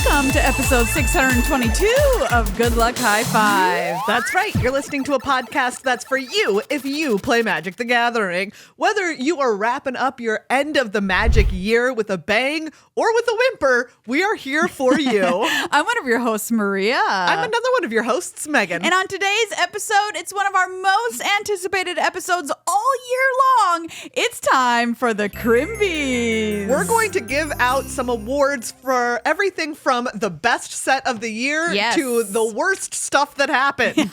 Welcome to episode 622 of Good Luck High Five. That's right. You're listening to a podcast that's for you if you play Magic the Gathering. Whether you are wrapping up your end of the Magic year with a bang or with a whimper, we are here for you. I'm one of your hosts, Maria. I'm another one of your hosts, Megan. And on today's episode, it's one of our most anticipated episodes all year long. It's time for the Chrimbies. We're going to give out some awards for everything from the best set of the year to the worst stuff that happened.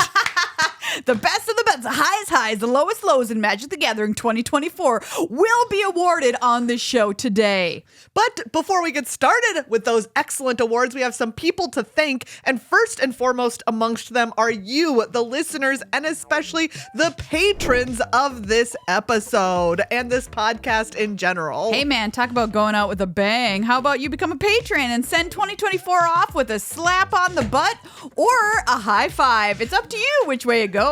The best of the best, the highest highs, the lowest lows in Magic the Gathering 2024 will be awarded on this show today. But before we get started with those excellent awards, we have some people to thank. And first and foremost amongst them are you, the listeners, and especially the patrons of this episode and this podcast in general. Hey man, talk about going out with a bang. How about you become a patron and send 2024 off with a slap on the butt or a high five? It's up to you which way it goes.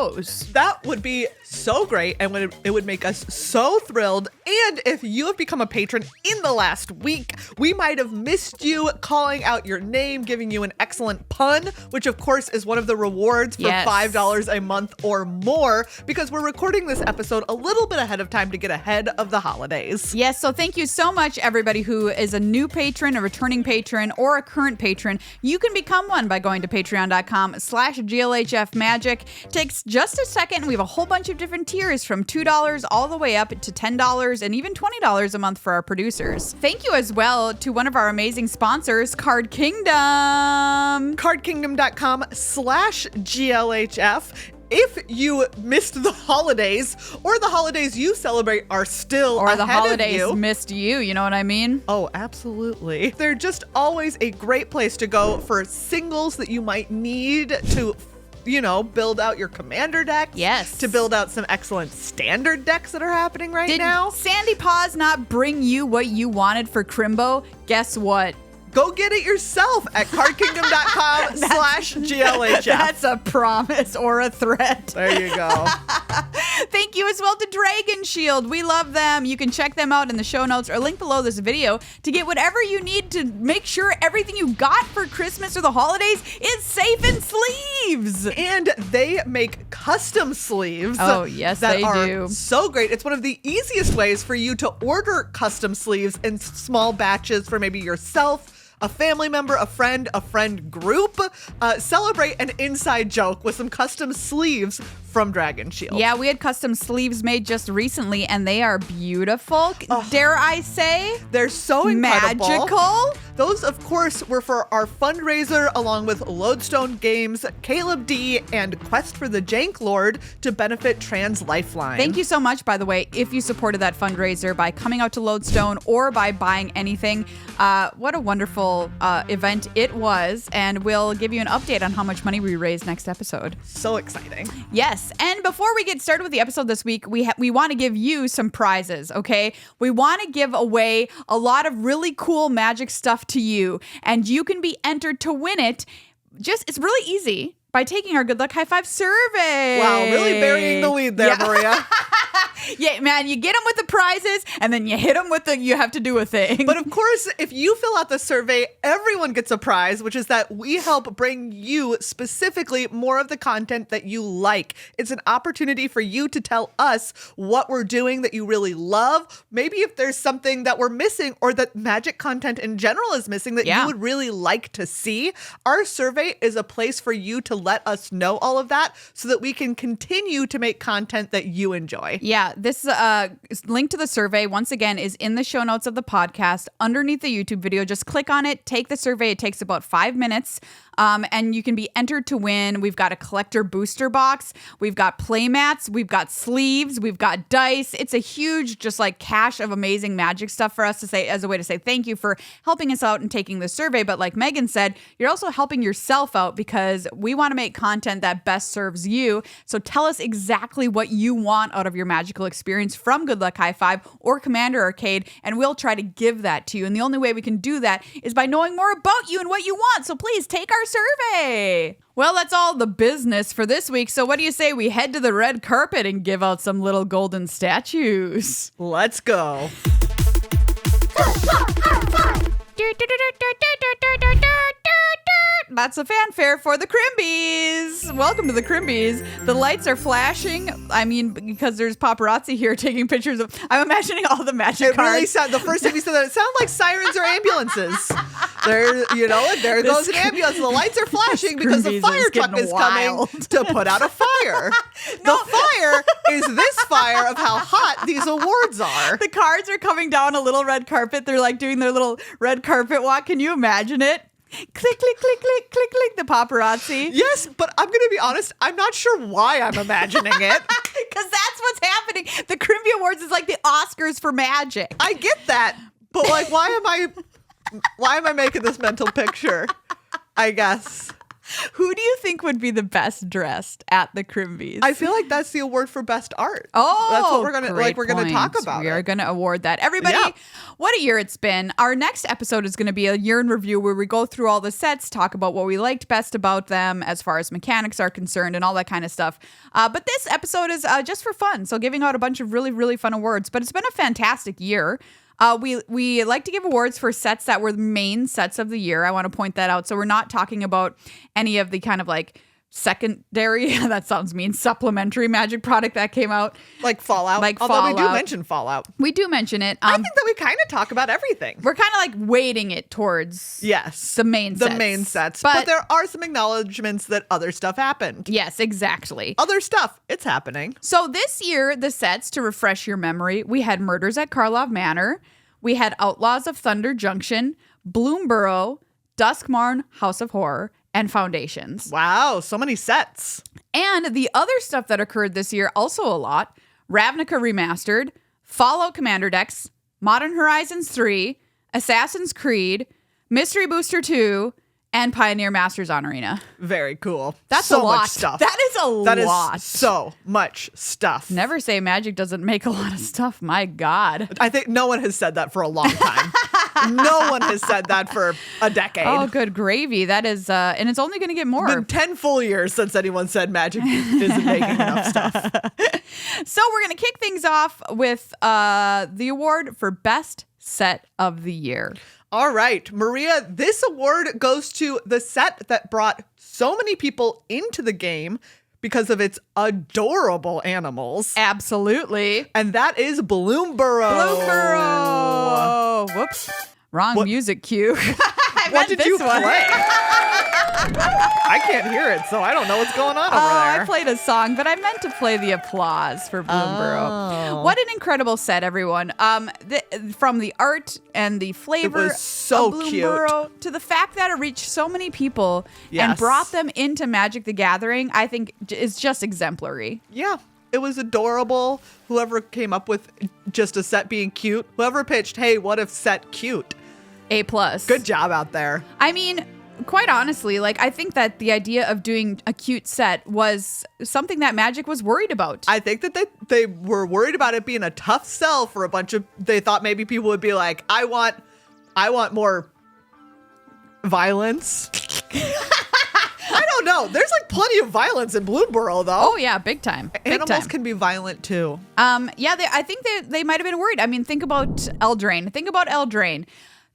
That would be so great, and it would make us so thrilled. And if you have become a patron in the last week, we might have missed you calling out your name, giving you an excellent pun, which of course is one of the rewards for $5 a month or more, because we're recording this episode a little bit ahead of time to get ahead of the holidays. Yes, so thank you so much, everybody who is a new patron, a returning patron, or a current patron. You can become one by going to patreon.com/GLHF Magic. Takes just a second. We have a whole bunch of different tiers from $2 all the way up to $10 and even $20 a month for our producers. Thank you as well to one of our amazing sponsors, Card Kingdom. CardKingdom.com/GLHF. If you missed the holidays, or the holidays you celebrate are still or the ahead holidays of you, missed you know what I mean? Oh, absolutely. They're just always a great place to go for singles that you might need to build out your commander decks. Yes. To build out some excellent standard decks that are happening right now. Did Sandy Paws not bring you what you wanted for Crimbo? Guess what? Go get it yourself at cardkingdom.com/GLHF. That's a promise or a threat. There you go. Thank you as well to Dragon Shield. We love them. You can check them out in the show notes or link below this video to get whatever you need to make sure everything you got for Christmas or the holidays is safe in sleeves. And they make custom sleeves. Oh, yes, they do. So great. It's one of the easiest ways for you to order custom sleeves in small batches for maybe yourself, a family member, a friend group. Celebrate an inside joke with some custom sleeves from Dragon Shield. Yeah, we had custom sleeves made just recently, and they are beautiful. Dare I say? They're so incredible. Magical. Those, of course, were for our fundraiser along with Lodestone Games, Caleb D, and Quest for the Jank Lord to benefit Trans Lifeline. Thank you so much, by the way, if you supported that fundraiser by coming out to Lodestone or by buying anything. What a wonderful event it was, and we'll give you an update on how much money we raised next episode. So exciting. Yes, and before we get started with the episode this week, we want to give you some prizes, okay? We want to give away a lot of really cool Magic stuff to you, and you can be entered to win it. It's really easy by taking our Good Luck High Five survey. Wow, really burying the lead there, Maria. Yeah, man, you get them with the prizes, and then you hit them with you have to do a thing. But of course, if you fill out the survey, everyone gets a prize, which is that we help bring you specifically more of the content that you like. It's an opportunity for you to tell us what we're doing that you really love. Maybe if there's something that we're missing or that Magic content in general is missing that you would really like to see. Our survey is a place for you to let us know all of that so that we can continue to make content that you enjoy. Yeah, this link to the survey, once again, is in the show notes of the podcast underneath the YouTube video. Just click on it, take the survey. It takes about 5 minutes. And you can be entered to win. We've got a collector booster box. We've got play mats. We've got sleeves. We've got dice. It's a huge, just like cache of amazing Magic stuff for us to say as a way to say thank you for helping us out and taking the survey. But like Megan said, you're also helping yourself out because we want to make content that best serves you. So tell us exactly what you want out of your magical experience from Good Luck High Five or Commander Arcade, and we'll try to give that to you. And the only way we can do that is by knowing more about you and what you want. So please take our survey. Well, that's all the business for this week. So what do you say we head to the red carpet and give out some little golden statues? Let's go. That's a fanfare for the Crimbys. Welcome to the Crimbys. The lights are flashing. I mean, because there's paparazzi here taking pictures of. I'm imagining all the magic cards. It really sounded. The first time you said that, it sounded like sirens or ambulances. There goes an ambulance. The lights are flashing because the fire truck is coming to put out a fire. The fire is this fire of how hot these awards are. The cards are coming down a little red carpet. They're like doing their little red carpet walk. Can you imagine it? Click, click, click, click, click, click, the paparazzi. Yes, but I'm going to be honest, I'm not sure why I'm imagining it. Because that's what's happening. The Chrimby Awards is like the Oscars for magic. I get that, but like, why am I making this mental picture? I guess. Who do you think would be the best dressed at the Crimbys? I feel like that's the award for best art. Oh, that's what we're gonna great we're gonna talk point. about. We are gonna award that. Everybody, what a year it's been. Our next episode is gonna be a year in review where we go through all the sets, talk about what we liked best about them as far as mechanics are concerned and all that kind of stuff. But this episode is just for fun. So giving out a bunch of really, really fun awards. But it's been a fantastic year. We like to give awards for sets that were the main sets of the year. I want to point that out. So we're not talking about any of the kind of like secondary, that sounds mean, supplementary Magic product that came out. Like Fallout. Although we do mention Fallout. We do mention it. I think that we kind of talk about everything. We're kind of like weighting it towards the main sets. But there are some acknowledgements that other stuff happened. Yes, exactly. Other stuff, it's happening. So this year, the sets, to refresh your memory, we had Murders at Karlov Manor. We had Outlaws of Thunder Junction, Bloomborough, Duskmarn, House of Horror, and Foundations. Wow, so many sets. And the other stuff that occurred this year, also a lot. Ravnica Remastered, Fallout Commander Decks, Modern Horizons 3, Assassin's Creed, Mystery Booster 2, and Pioneer Masters on Arena. Very cool. That's so a lot. Much stuff. That is a lot. That is so much stuff. Never say Magic doesn't make a lot of stuff. My God. I think no one has said that for a long time. No one has said that for a decade. Oh, good gravy. That is, and it's only going to get more. It's been 10 full years since anyone said Magic isn't making enough stuff. So we're going to kick things off with the award for Best Set of the Year. All right, Maria, this award goes to the set that brought so many people into the game because of its adorable animals. Absolutely. And that is Bloomborough. Bloomborough. Whoops. Wrong music cue. What did you play? I can't hear it, so I don't know what's going on over there. I played a song, but I meant to play the applause for Bloomborough. Oh. What an incredible set, everyone. From the art and the flavor was so of Bloomborough to the fact that it reached so many people and Yes. brought them into Magic the Gathering, I think is just exemplary. Yeah, it was adorable. Whoever came up with just a set being cute, whoever pitched, hey, what if set cute? A+. Good job out there. I mean, quite honestly, like I think that the idea of doing a cute set was something that Magic was worried about. I think that they were worried about it being a tough sell for a bunch of, they thought maybe people would be like, I want more violence. I don't know. There's like plenty of violence in Bloomborough though. Oh yeah, big time. Animals can be violent too. Yeah, I think they might have been worried. I mean, think about Eldraine.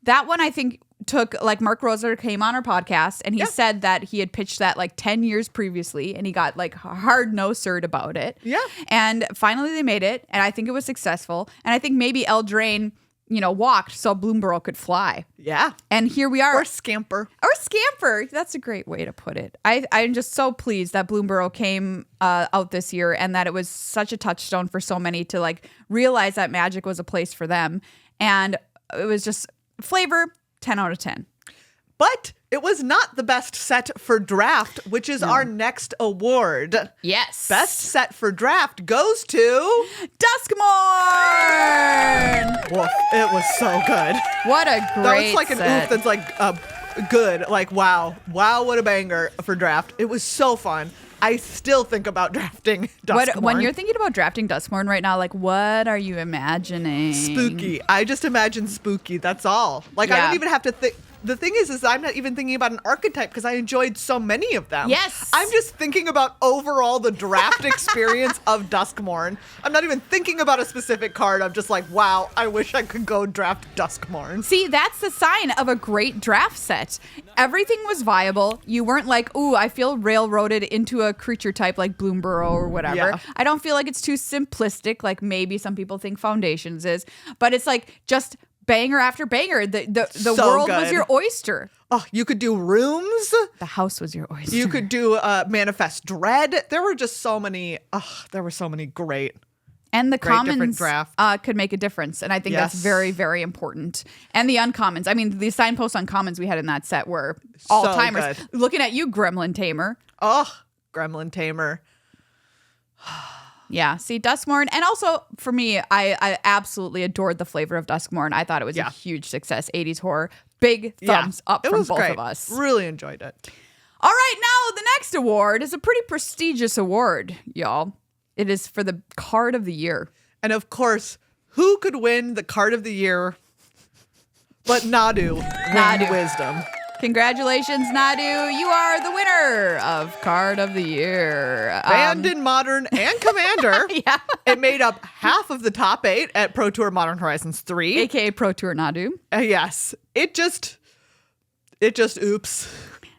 That one I think took, like, Mark Roser came on our podcast and he said that he had pitched that like 10 years previously and he got like hard no sir'd about it. Yeah. And finally they made it and I think it was successful. And I think maybe Eldraine, walked so Bloomborough could fly. Yeah. And here we are. Or scamper. That's a great way to put it. I'm just so pleased that Bloomborough came out this year and that it was such a touchstone for so many to like realize that Magic was a place for them. And it was just flavor, 10 out of 10. But it was not the best set for draft, which is our next award. Yes. Best set for draft goes to Duskmarn. Woof. It was so good. What a great That's like an set. oof that's like good. Like, wow, what a banger for draft. It was so fun. I still think about drafting Duskmarn. When you're thinking about drafting Duskmarn right now, like, what are you imagining? Spooky. I just imagine spooky. That's all. Like, I Yeah. don't even have to think. the thing is I'm not even thinking about an archetype because I enjoyed so many of them. Yes. I'm just thinking about overall the draft experience of Duskmourn. I'm not even thinking about a specific card. I'm just like, wow, I wish I could go draft Duskmourn. See, that's the sign of a great draft set. Everything was viable. You weren't like, ooh, I feel railroaded into a creature type like Bloomburrow or whatever. Yeah. I don't feel like it's too simplistic like maybe some people think Foundations is. But it's like just banger after banger. The So world was good. your oyster. Oh, you could do Rooms. The house was your oyster. You could do Manifest Dread. There were just so many. There were so many great. And the Great different commons draft. could make a difference. And I think Yes. that's very, very important. And the uncommons. I mean, the signposts uncommons we had in that set were all-timers. good. Looking at you, Gremlin Tamer. Oh, Gremlin Tamer. Yeah, see, Duskmourn. And also, for me, I absolutely adored the flavor of Duskmourn. I thought it was a huge success. 80s horror. Big thumbs up it from was both great. of us. Really enjoyed it. All right, now the next award is a pretty prestigious award, y'all. It is for the card of the year. And of course, who could win the card of the year but Nadu? Nadu. Winged Wisdom. Congratulations, Nadu. You are the winner of card of the year. Banned in Modern and Commander. Yeah. It made up half of the top 8 at Pro Tour Modern Horizons 3. AKA Pro Tour Nadu. Yes. It just oops.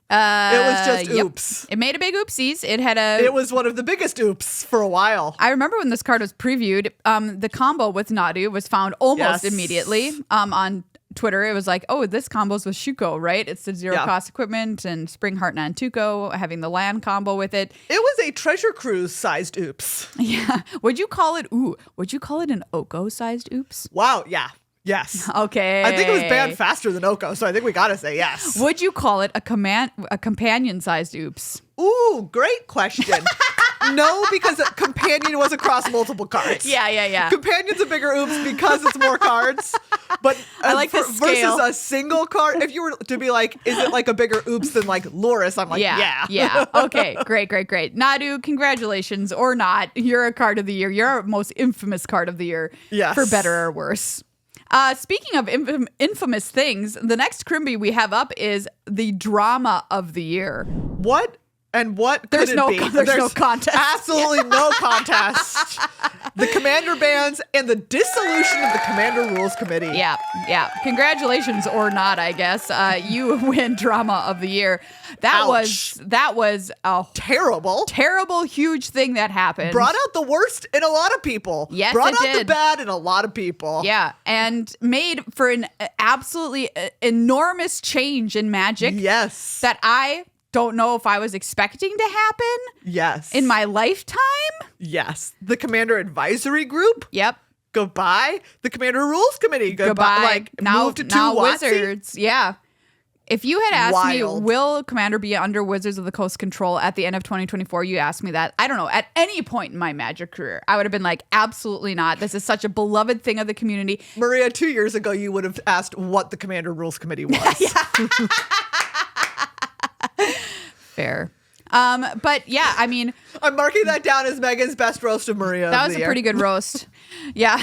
It was just Yep. oops. It made a big oopsies. It had a. It was one of the biggest oops for a while. I remember when this card was previewed, the combo with Nadu was found almost Yes. immediately on Twitter. It was like, oh, this combo's with Shuko, right? It's the zero cost equipment and Spring Heart Nantuko having the land combo with it. It was a Treasure Cruise sized oops. Yeah. Would you call it an Oko sized oops? Wow. Yeah. Yes. Okay. I think it was banned faster than Oko, so I think we gotta say yes. Would you call it a companion sized oops? Ooh, great question. No, because a companion was across multiple cards. Yeah. Companion's a bigger oops because it's more cards. But I like the scale. versus a single card. If you were to be like, is it like a bigger oops than like Loris? I'm like, yeah. Okay, great. Nadu, congratulations or not. You're a card of the year. You're our most infamous card of the year. Yes. For better or worse. Speaking of infamous things, the next Chrimby we have up is the drama of the year. What? And what There's could it be? There's no contest. Absolutely no contest. The commander bans and the dissolution of the Commander Rules Committee. Yeah. Congratulations or not, I guess. You win drama of the year. That Ouch. was a Terrible, huge thing that happened. brought out the worst in a lot of people. Yes, brought it out the did. bad in a lot of people. Yeah, and made for an absolutely enormous change in Magic. Yes. That I don't know if I was expecting to happen Yes. in my lifetime. Yes. The Commander Advisory Group. Yep. Goodbye. The Commander Rules Committee. Goodbye. Like, moved to Wizards. WotC. Yeah. If you had asked Wild. me, will Commander be under Wizards of the Coast control at the end of 2024, you asked me that. I don't know. At any point in my Magic career, I would have been like, absolutely not. This is such a beloved thing of the community. Maria, 2 years ago, you would have asked what the Commander Rules Committee was. Fair. But yeah, I mean, I'm marking that down as Megan's best roast of Maria. that was a pretty good roast. Yeah.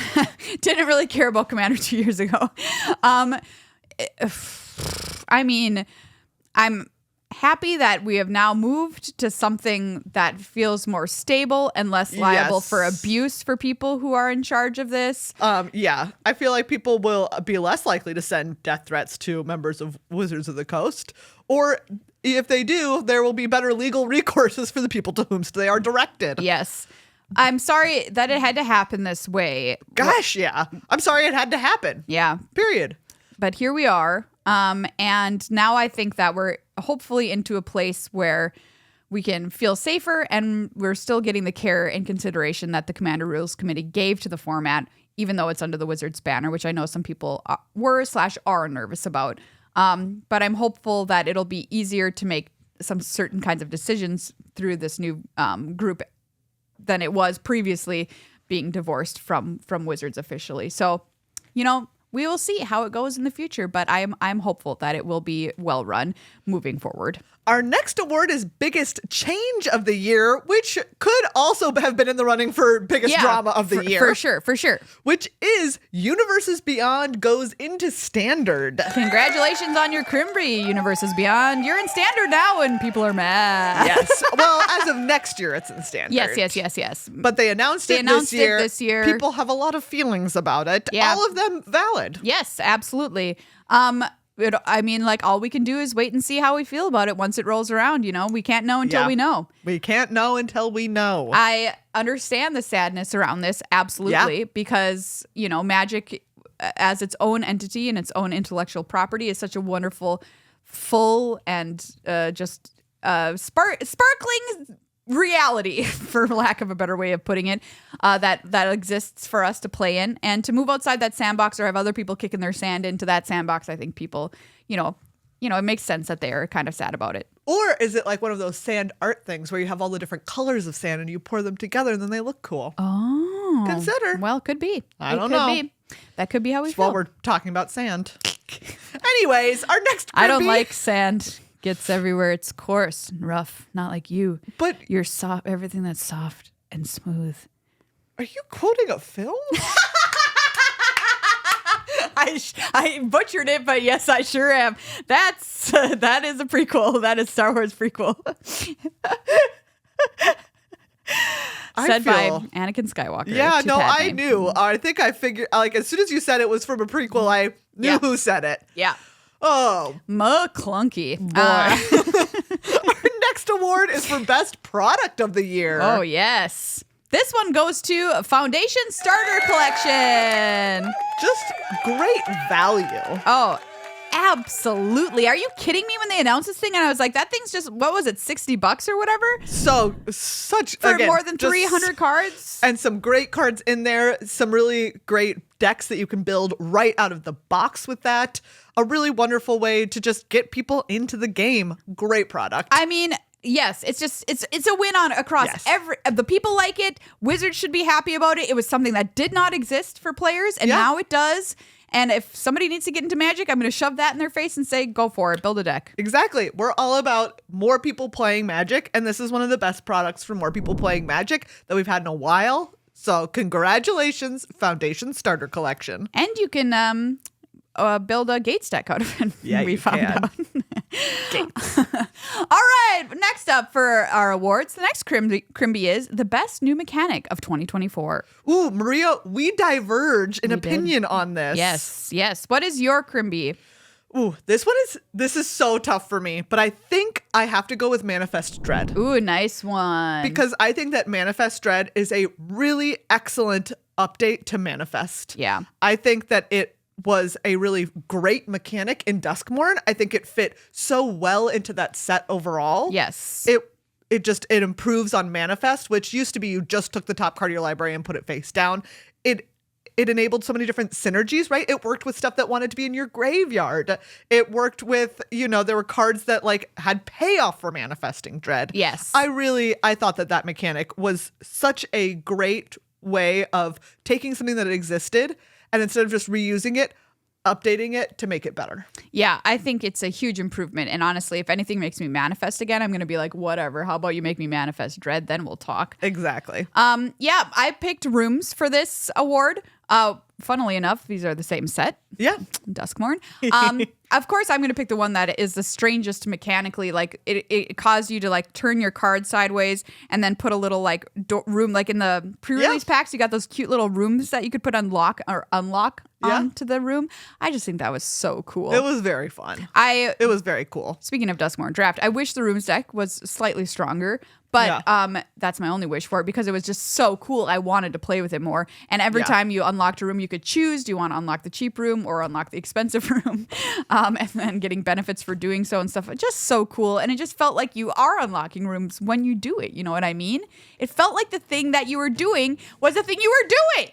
Didn't really care about Commander 2 years ago. I mean, I'm happy that we have now moved to something that feels more stable and less liable Yes. for abuse for people who are in charge of this. Yeah. I feel like people will be less likely to send death threats to members of Wizards of the Coast. Or if they do, there will be better legal recourses for the people to whom they are directed. Yes. I'm sorry that it had to happen this way. Gosh, yeah. I'm sorry it had to happen. Yeah. Period. But here we are. And now I think that we're hopefully into a place where we can feel safer and we're still getting the care and consideration that the Commander Rules Committee gave to the format, even though it's under the Wizards banner, which I know some people were/are nervous about. But I'm hopeful that it'll be easier to make some certain kinds of decisions through this new group than it was previously being divorced from Wizards officially. So, we will see how it goes in the future, but I'm hopeful that it will be well run moving forward. Our next award is Biggest Change of the Year, which could also have been in the running for Biggest Drama of the Year. For sure. Which is Universes Beyond goes into Standard. Congratulations on your Chrimby Universes Beyond. You're in Standard now and people are mad. Yes. Well, as of next year, it's in Standard. Yes. But they announced it this year. People have a lot of feelings about it. Yeah. All of them valid. Yes, absolutely. All we can do is wait and see how we feel about it once it rolls around. We can't know until we know. We can't know until we know. I understand the sadness around this, absolutely, because, Magic as its own entity and its own intellectual property is such a wonderful, full, and sparkling reality, for lack of a better way of putting it, that exists for us to play in. And to move outside that sandbox or have other people kicking their sand into that sandbox, I think people, it makes sense that they're kind of sad about it. Or is it like one of those sand art things where you have all the different colors of sand and you pour them together and then they look cool? Oh. Consider. Well, could be. I don't know. That could be how we feel. While we're talking about sand. Anyways, our next I don't like sand. Gets everywhere. It's coarse and rough, not like you. But you're soft. Everything that's soft and smooth. Are you quoting a film? I butchered it, but yes, I sure am. That is a prequel. That is Star Wars prequel. Said by Anakin Skywalker. Yeah, no, I Padme. knew. I think I figured. Like as soon as you said it was from a prequel, I knew who said it. Yeah. Oh, McClunky. Boy. Our next award is for Best Product of the Year. Oh, yes. This one goes to Foundation Starter Collection. Just great value. Oh, absolutely. Are you kidding me when they announced this thing? And I was like, that thing's just, what was it, $60 or whatever? For more than 300 cards? And some great cards in there. Some really great decks that you can build right out of the box with that. A really wonderful way to just get people into the game. Great product. I mean, yes, it's a win across the people like it. Wizards should be happy about it. It was something that did not exist for players, and now it does. And if somebody needs to get into Magic, I'm going to shove that in their face and say, go for it, build a deck. Exactly. We're all about more people playing Magic, and this is one of the best products for more people playing Magic that we've had in a while. So congratulations, Foundation Starter Collection. And you can build a Gates deck out of it. Yeah, we found out. Gates. All right, next up for our awards, the next Chrimby is the best new mechanic of 2024. Ooh, Maria, we diverge in opinion on this. Yes. What is your Chrimby? Ooh, this is so tough for me, but I think I have to go with Manifest Dread. Ooh, nice one. Because I think that Manifest Dread is a really excellent update to Manifest. Yeah. I think that it was a really great mechanic in Duskmourn. I think it fit so well into that set overall. Yes. It improves on Manifest, which used to be you just took the top card of your library and put it face down. It enabled so many different synergies, right? It worked with stuff that wanted to be in your graveyard. It worked with, there were cards that had payoff for manifesting dread. Yes. I thought that mechanic was such a great way of taking something that existed and instead of just reusing it, updating it to make it better. Yeah, I think it's a huge improvement. And honestly, if anything makes me manifest again, I'm going to be like, whatever. How about you make me manifest dread? Then we'll talk. Exactly. Yeah, I picked rooms for this award. Funnily enough, these are the same set. Yeah. Duskmourn. Of course, I'm going to pick the one that is the strangest mechanically. Like it caused you to turn your card sideways and then put a little room, in the pre-release packs. You got those cute little rooms that you could put unlock onto the room. I just think that was so cool. It was very fun. It was very cool. Speaking of Duskmourn draft, I wish the rooms deck was slightly stronger. But that's my only wish for it because it was just so cool. I wanted to play with it more. And every time you unlocked a room, you could choose, do you want to unlock the cheap room or unlock the expensive room? And then getting benefits for doing so and stuff. Just so cool. And it just felt like you are unlocking rooms when you do it. You know what I mean? It felt like the thing that you were doing was the thing you were doing.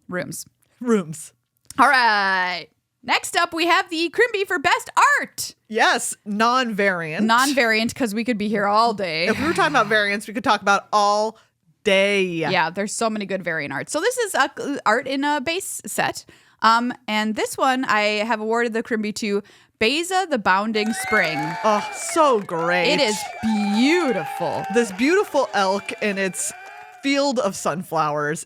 Rooms. All right. Next up, we have the Chrimby for Best Art. Yes, non-variant. Non-variant, because we could be here all day. If we were talking about variants, we could talk about all day. Yeah, there's so many good variant art. So this is art in a base set. And this one I have awarded the Chrimby to Beza the Bounding Spring. Oh, so great. It is beautiful. This beautiful elk in its field of sunflowers.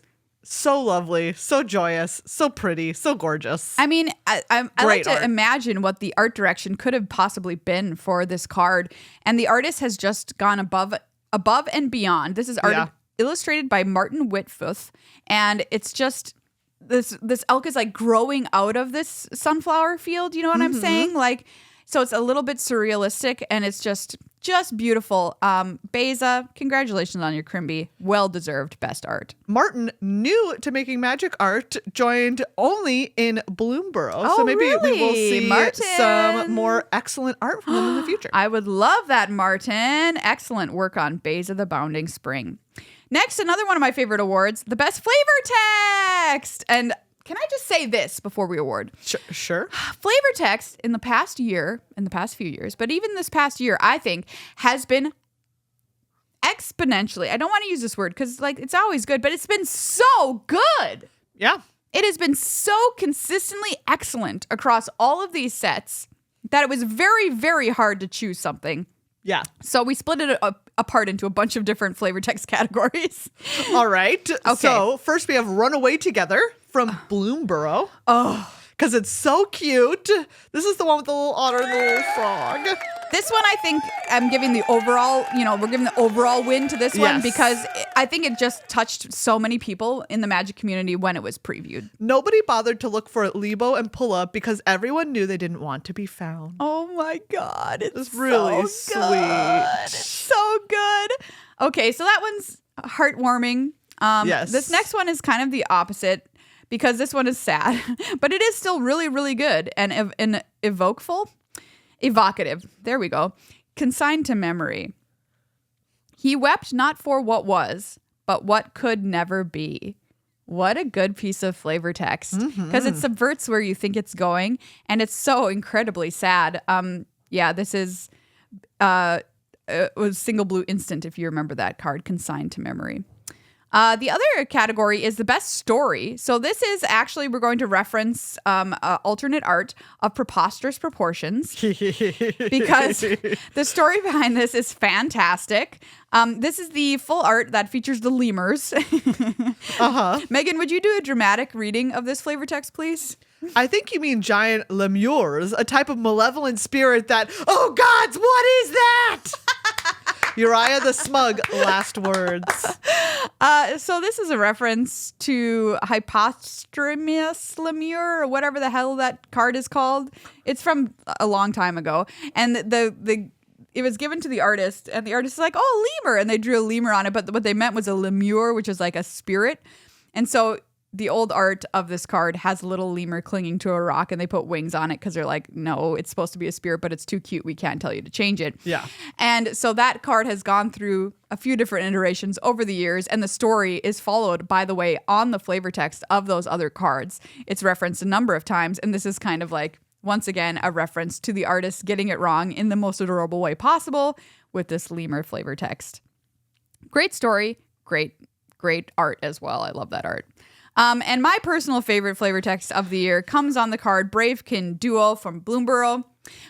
So lovely, so joyous, so pretty, so gorgeous. I mean, I like Great to art. imagine what the art direction could have possibly been for this card. And the artist has just gone above and beyond. This is art illustrated by Martin Whitfuth. And it's just, this elk is like growing out of this sunflower field. You know what I'm saying? Like, so it's a little bit surrealistic and it's just beautiful. Beza, congratulations on your Chrimby. Well-deserved best art. Martin, new to making magic art, joined only in Bloomborough. Oh, so maybe we will really? see Martin. some more excellent art from them in the future. I would love that, Martin. Excellent work on Beza the Bounding Spring. Next, another one of my favorite awards, the best flavor text. And can I just say this before we award? Sure. Flavor text in the past few years, but even this past year, I think has been exponentially. I don't want to use this word because like it's always good, but it's been so good. Yeah. It has been so consistently excellent across all of these sets that it was very, very hard to choose something. Yeah. So we split it apart into a bunch of different flavor text categories. All right. Okay. So first we have Runaway Together from Bloomborough. Oh. Because it's so cute. This is the one with the little otter and the little frog. This one, I think I'm giving the overall, we're giving the overall win to this one Yes. because I think it just touched so many people in the Magic community when it was previewed. Nobody bothered to look for Lebo and Pulla because everyone knew they didn't want to be found. Oh my God. It's really so sweet. good. It's so good. Okay, so that one's heartwarming. Yes. This next one is kind of the opposite because this one is sad, but it is still really, really good and evocative. There we go. Consigned to memory. He wept not for what was, but what could never be. What a good piece of flavor text because it subverts where you think it's going and it's so incredibly sad. This is it was Single Blue Instant if you remember that card, Consigned to Memory. The other category is the best story. So this is actually, we're going to reference alternate art of preposterous proportions because the story behind this is fantastic. This is the full art that features the lemurs. Megan, would you do a dramatic reading of this flavor text, please? I think you mean giant lemurs, a type of malevolent spirit that, oh gods, what is that? Uriah the Smug, last words. So this is a reference to Hypostremius Lemur or whatever the hell that card is called. It's from a long time ago. And it was given to the artist and the artist is like, oh, lemur. And they drew a lemur on it. But what they meant was a lemur, which is like a spirit. And so the old art of this card has a little lemur clinging to a rock and they put wings on it because they're like, no, it's supposed to be a spirit, but it's too cute. We can't tell you to change it. Yeah. And so that card has gone through a few different iterations over the years. And the story is followed, by the way, on the flavor text of those other cards. It's referenced a number of times. And this is kind of like, once again, a reference to the artist getting it wrong in the most adorable way possible with this lemur flavor text. Great story. Great art as well. I love that art. And my personal favorite flavor text of the year comes on the card Bravekin Duo from Bloomborough,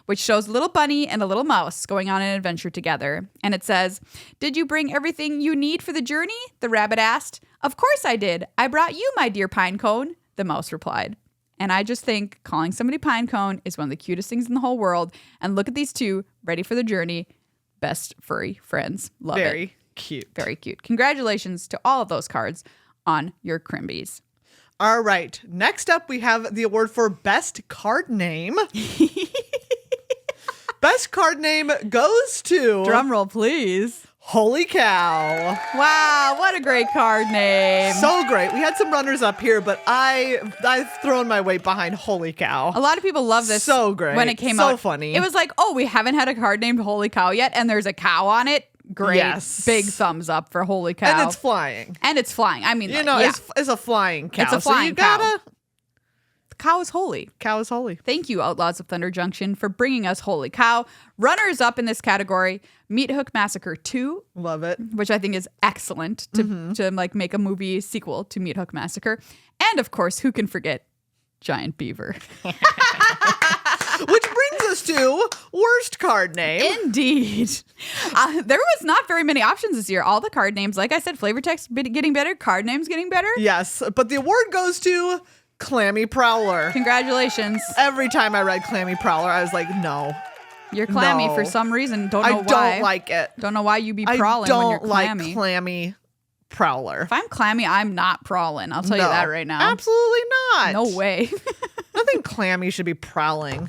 which shows a little bunny and a little mouse going on an adventure together. And it says, "Did you bring everything you need for the journey?" the rabbit asked. "Of course I did. I brought you, my dear Pinecone," the mouse replied. And I just think calling somebody Pinecone is one of the cutest things in the whole world. And look at these two, ready for the journey. Best furry friends. Love it. Very cute. Very cute. Congratulations to all of those cards on your Chrimbies. All right. Next up, we have the award for Best Card Name. Best Card Name goes to... Drum roll, please. Holy Cow. Wow, what a great card name. So great. We had some runners up here, but I've thrown my weight behind Holy Cow. A lot of people love this. So great. When it came out. So funny. It was like, oh, we haven't had a card named Holy Cow yet, and there's a cow on it. Great. Yes. Big thumbs up for Holy Cow. And it's flying. I mean, it's a flying cow. It's a flying cow. The cow is holy. Cow is holy. Thank you, Outlaws of Thunder Junction, for bringing us Holy Cow. Runners up in this category, Meat Hook Massacre 2. Love it. Which I think is excellent to like make a movie sequel to Meat Hook Massacre. And of course, who can forget giant beaver. Which brings us to worst card name. Indeed. There was not very many options this year. All the card names, like I said, flavor text getting better, card names getting better. Yes, but the award goes to Clammy Prowler. Congratulations. Every time I read Clammy Prowler, I was like, no. You're clammy No. for some reason. Don't know why. I don't like it. Don't know why you be prowling when you're clammy. like Clammy Prowler. If I'm clammy, I'm not prowling. I'll tell you that right now. Absolutely not. No way. Nothing clammy should be prowling.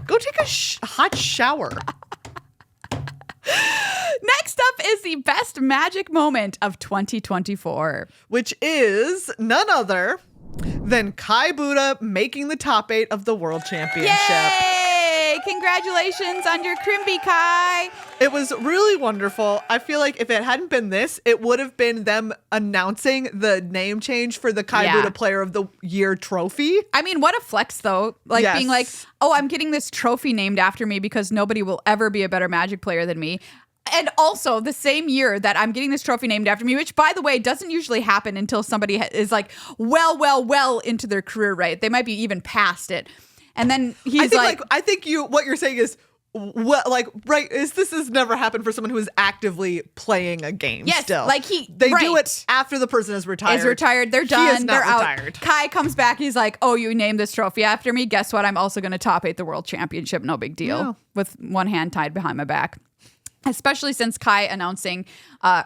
Go take a hot shower. Next up is the best Magic moment of 2024. Which is none other than Kai Buddha making the top 8 of the World Championship. Yay! Congratulations on your Chrimby, Kai. It was really wonderful. I feel like if it hadn't been this, it would have been them announcing the name change for the Kai Buddha Player of the Year trophy. I mean, what a flex, though. Like Yes. being like, oh, I'm getting this trophy named after me because nobody will ever be a better Magic player than me. And also the same year that I'm getting this trophy named after me, which, by the way, doesn't usually happen until somebody is like well into their career, right? They might be even past it. And then he's I think what you're saying is, this has never happened for someone who is actively playing a game. yes, still. like They do it after the person is retired. Is retired. They're done. He is not They're retired. out. Kai comes back. He's like, oh, you named this trophy after me. Guess what? I'm also going to top 8 the World Championship. No big deal. Yeah. With one hand tied behind my back. Especially since Kai announcing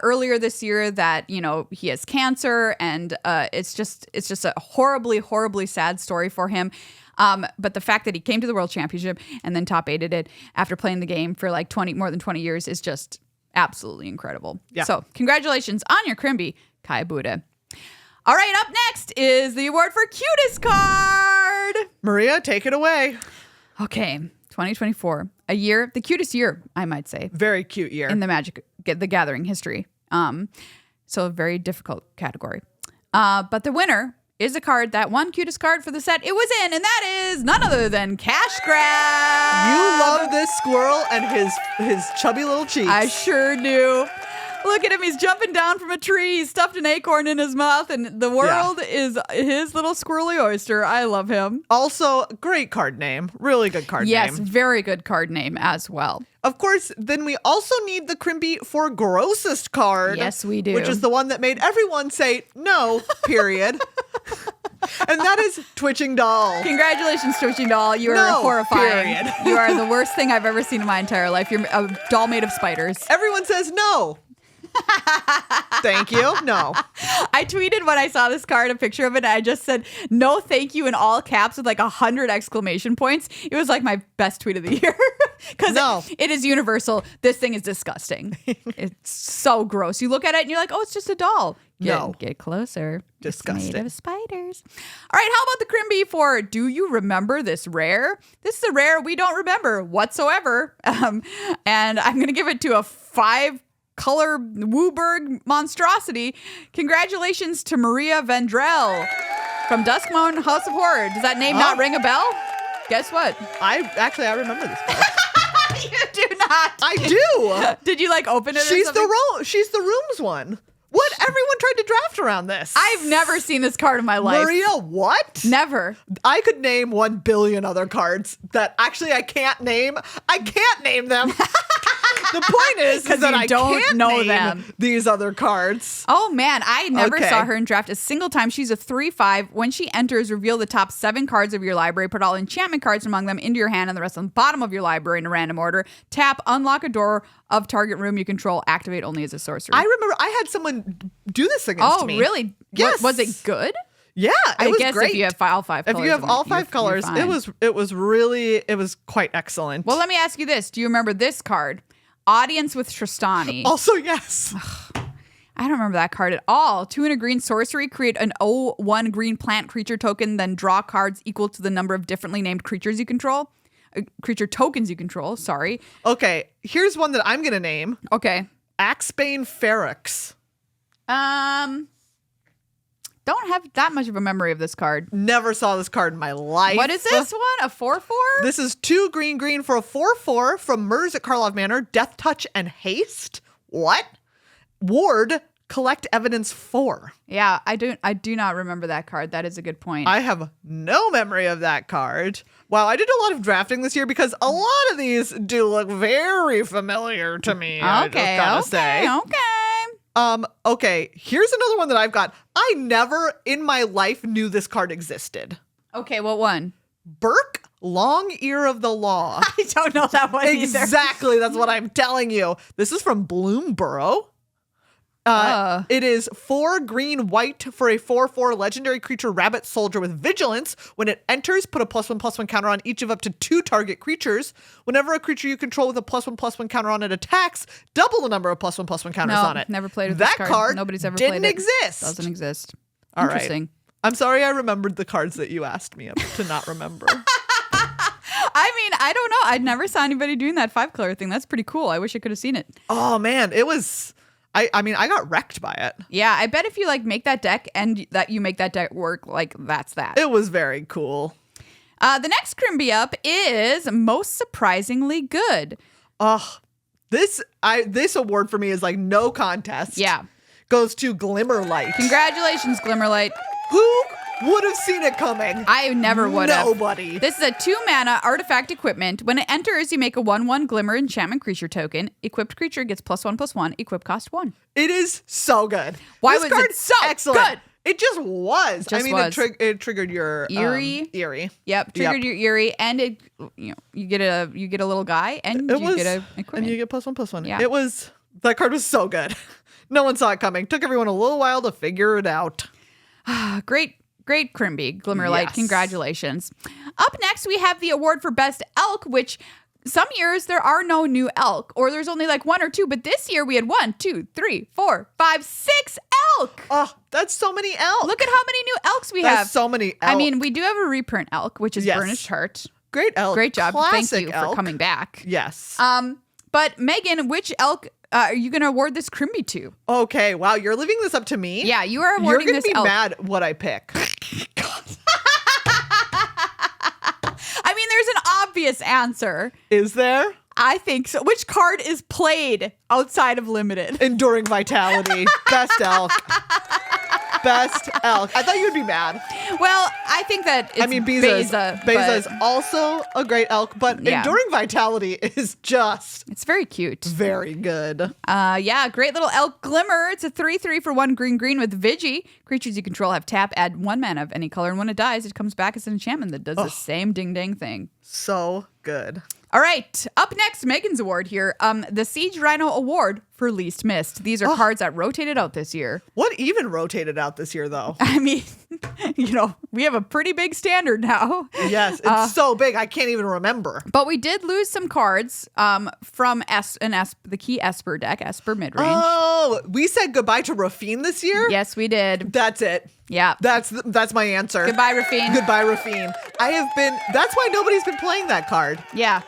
earlier this year that, you know, he has cancer, and it's just a horribly sad story for him. But the fact that he came to the World Championship and then top 8'd it after playing the game for like more than 20 years is just absolutely incredible. Yeah. So congratulations on your Chrimby, Kai Buddha. All right, up next is the award for cutest card. Maria, take it away. Okay, 2024, a year, the cutest year, I might say, Very cute year. in the Magic the Gathering history. So a very difficult category. But the winner is a card that won cutest card for the set it was in, and that is none other than Cash Grab. You love this squirrel and his chubby little cheeks. I sure do. Look at him. He's jumping down from a tree. He's stuffed an acorn in his mouth, and the world is his little squirrely oyster. I love him. Also, great card name. Really good card Yes, name. very good card name as well. Of course, then we also need the Chrimby for grossest card. Yes, we do. Which is the one that made everyone say no, period. And that is Twitching Doll. Congratulations, Twitching Doll. You are No, horrifying. period. You are the worst thing I've ever seen in my entire life. You're a doll made of spiders. Everyone says no. Thank you. No. I tweeted when I saw this card a picture of it, and I just said, no thank you in all caps with like 100 exclamation points. It was like my best tweet of the year. Because it is universal. This thing is disgusting. It's so gross. You look at it and you're like, oh, it's just a doll. Get closer. Disgusting. It's made of spiders. All right, how about the Chrimby for Do You Remember This Rare? This is a rare we don't remember whatsoever. And I'm going to give it to a 5-color Wooburg monstrosity. Congratulations to Maria Vendrell from Duskmoon House of Horror. Does that name not ring a bell? Guess what? I remember this card. You do not. I do. Did you like open it? She's or something? She's the rooms one. What? Everyone tried to draft around this. I've never seen this card in my life. Maria, what? Never. I could name 1 billion other cards that actually I can't name. I can't name them. The point is that you I don't can't know name them. these other cards. Oh man, I never Okay. saw her in draft a single time. She's a 3/5. When she enters, reveal the top 7 cards of your library. Put all enchantment cards among them into your hand and the rest on the bottom of your library in a random order. Tap, unlock a door of target room you control. Activate only as a sorcery. I remember I had someone do this against me. Oh, really? Yes. Was it good? Yeah, it was guess great. if you have all 5 colors. If you have all 5 you're colors, fine. it was quite excellent. Well, let me ask you this. Do you remember this card? Audience with Tristani. Also, yes. I don't remember that card at all. 2 and a green sorcery. Create an 0/1 green plant creature token, then draw cards equal to the number of differently named creatures you control. Creature tokens you control, sorry. Okay, here's one that I'm going to name. Okay. Axebane Ferox. Don't have that much of a memory of this card. Never saw this card in my life. What is this one? A 4/4? This is 2 green for a 4/4 from Murs at Karlov Manor. Death Touch and Haste. What? Ward, Collect Evidence 4. Yeah, I do not remember that card. That is a good point. I have no memory of that card. Wow, I did a lot of drafting this year because a lot of these do look very familiar to me. I just gotta say. Okay, here's another one that I've got. I never in my life knew this card existed. Okay, what one? Burke, Long Ear of the Law. I don't know that one either. Exactly, that's what I'm telling you. This is from Bloomborough. It is 4 green white for a 4/4 legendary creature rabbit soldier with vigilance. When it enters, put a +1/+1 counter on each of up to 2 target creatures. Whenever a creature you control with a +1/+1 counter on it attacks, double the number of +1/+1 counters on it. Never played with that this card. Nobody's ever didn't played it. exist. Doesn't exist. All Interesting. Right. I'm sorry I remembered the cards that you asked me to not remember. I mean, I don't know. I never saw anybody doing that 5-color thing. That's pretty cool. I wish I could have seen it. Oh, man. It was... I mean, I got wrecked by it. Yeah, I bet if you like make that deck and that you make that deck work, like that's that. It was very cool. The next Chrimby up is Most Surprisingly Good. This award for me is like no contest. Yeah. Goes to Glimmerlight. Congratulations, Glimmerlight. Who would have seen it coming? I never would have. Nobody. This is a 2-mana artifact equipment. When it enters, you make a 1/1 Glimmer enchantment creature token. Equipped creature gets +1/+1. Equip cost 1. It is so good. Why this was it so excellent. good? It just was. It triggered your Eerie. Eerie. Yep, triggered your Eerie, and it you get a little guy, and you get a equipment. And you get +1/+1. Yeah. That card was so good. No one saw it coming. Took everyone a little while to figure it out. Great Chrimby, Glimmerlight. Yes. Congratulations. Up next, we have the award for Best Elk, which some years there are no new elk, or there's only like 1 or 2. But this year we had 1, 2, 3, 4, 5, 6 elk. Oh, that's so many elk. Look at how many new elks we have. So many elk. I mean, we do have a reprint elk, which is Burnished Heart. Great elk. Great job. Classic Thank you elk. for coming back. Yes. But Megan, which elk are you going to award this Chrimby to? Okay. Wow. You're leaving this up to me? Yeah, you are awarding this elk. You're going to be mad what I pick. I mean, there's an obvious answer. Is there? I think so. Which card is played outside of Limited? Enduring Vitality. Best elk. Best elk. I thought you would be mad. Well, I think that it's Beza is also a great elk, but Enduring Vitality is just... It's very cute. Very good. Yeah, great little elk Glimmer. It's a 3/3 for 1 green with Vigi. Creatures you control have tap, add 1 mana of any color, and when it dies, it comes back as an enchantment that does the same ding-dang thing. So good. All right, up next, Megan's award here. The Siege Rhino Award for Least Missed. These are cards that rotated out this year. What even rotated out this year, though? I mean, we have a pretty big standard now. Yes, it's so big, I can't even remember. But we did lose some cards from the key Esper deck, Esper Midrange. Oh, we said goodbye to Rafine this year? Yes, we did. That's it. Yeah. That's my answer. Goodbye, Rafine. Goodbye, Rafine. That's why nobody's been playing that card. Yeah.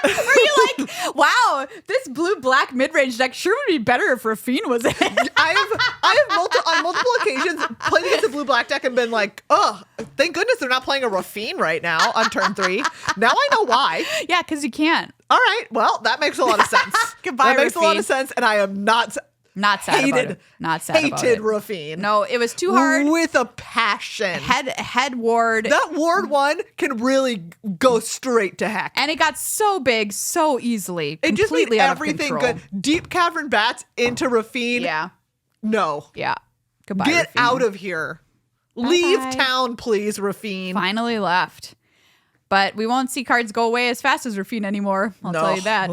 Were you like, wow, this blue-black midrange deck sure would be better if Rafine was in it? I have on multiple occasions played against a blue-black deck and been like, oh, thank goodness they're not playing a Rafine right now on turn 3. Now I know why. Yeah, because you can't. All right, well, that makes a lot of sense. Goodbye, That makes Rafine. a lot of sense, and I am not sad about it. Not sad about it. Hated Rafine. No, it was too hard. With a passion. Head ward. That ward 1 can really go straight to heck. And it got so big so easily. It just made completely out of everything control. good. Deep Cavern Bats into Rafine. Yeah. No. Yeah. Goodbye, Get Rafine. out of here. Bye-bye. Leave town, please, Rafine. Finally left. But we won't see cards go away as fast as Rafine anymore. I'll tell you that.